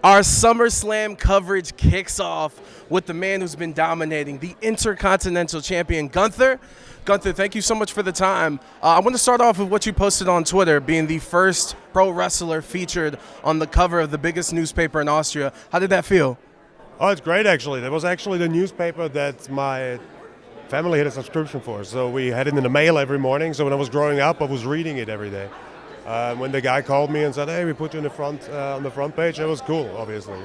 Our SummerSlam coverage kicks off with the man who's been dominating, the Intercontinental Champion, Gunther. Gunther, thank you so much for the time. I want to start off with what you posted on Twitter, being the first pro wrestler featured on the cover of the biggest newspaper in Austria. How did that feel? Oh, it's great, actually. That was actually the newspaper that my family had a subscription for. So we had it in the mail every morning. So when I was growing up, I was reading it every day. When the guy called me and said, "Hey, we put you in the front on the front page," it was cool, obviously.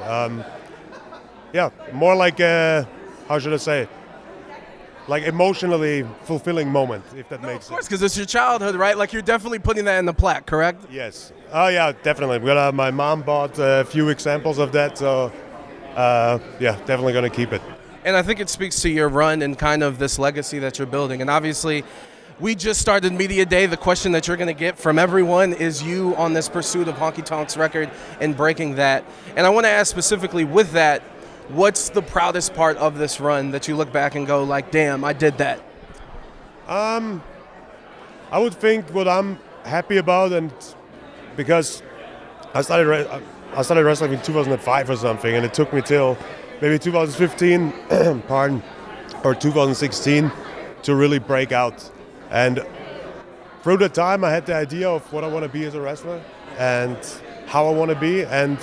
Yeah, more like how should I say? Like emotionally fulfilling moment, if that makes sense. Of course, because it's your childhood, right? Like you're definitely putting that in the plaque, correct? Yes. Oh yeah, definitely. My mom bought a few examples of that, so yeah, definitely going to keep it. And I think it speaks to your run and kind of this legacy that you're building. And obviously, we just started Media Day. The question that you're going to get from everyone is you on this pursuit of Honky Tonk's record and breaking that. And I want to ask specifically with that, what's the proudest part of this run that you look back and go like, damn, I did that? I would think what I'm happy about, and because I started wrestling in 2005 or something, and it took me till maybe 2015, pardon, or 2016 to really break out. And through the time, I had the idea of what I want to be as a wrestler and how I want to be, and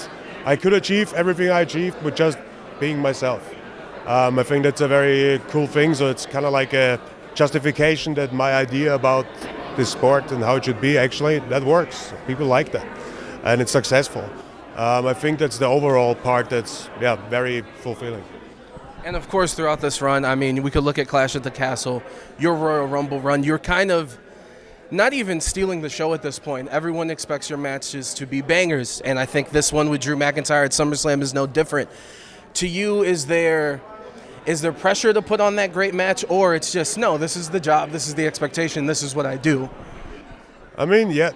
I could achieve everything I achieved with just being myself. I think that's a very cool thing. So it's kind of like a justification that my idea about this sport and how it should be, actually, that works. People like that, and it's successful. I think that's the overall part that's very fulfilling. And of course, throughout this run, I mean, we could look at Clash at the Castle, your Royal Rumble run. You're kind of not even stealing the show at this point. Everyone expects your matches to be bangers, and I think this one with Drew McIntyre at SummerSlam is no different. To you, is there pressure to put on that great match, or it's just, no, this is the job, this is the expectation, this is what I do? I mean, yeah,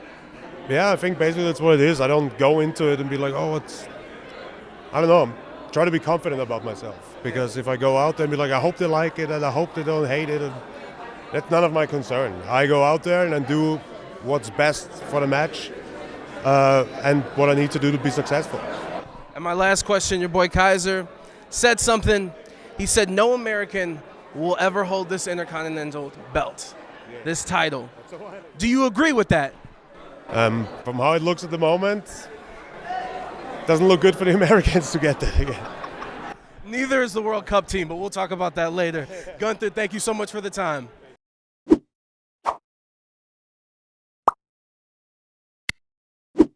I think basically that's what it is. I don't go into it and be like, I don't know. Try to be confident about myself, because if I go out there and be like, I hope they like it and I hope they don't hate it, and that's none of my concern. I go out there and do what's best for the match and what I need to do to be successful. And my last question, your boy Kaiser said something. He said no American will ever hold this Intercontinental belt, this title. Do you agree with that? From how it looks at the moment, doesn't look good for the Americans to get that again. Neither is the World Cup team, but we'll talk about that later. Gunther, thank you so much for the time.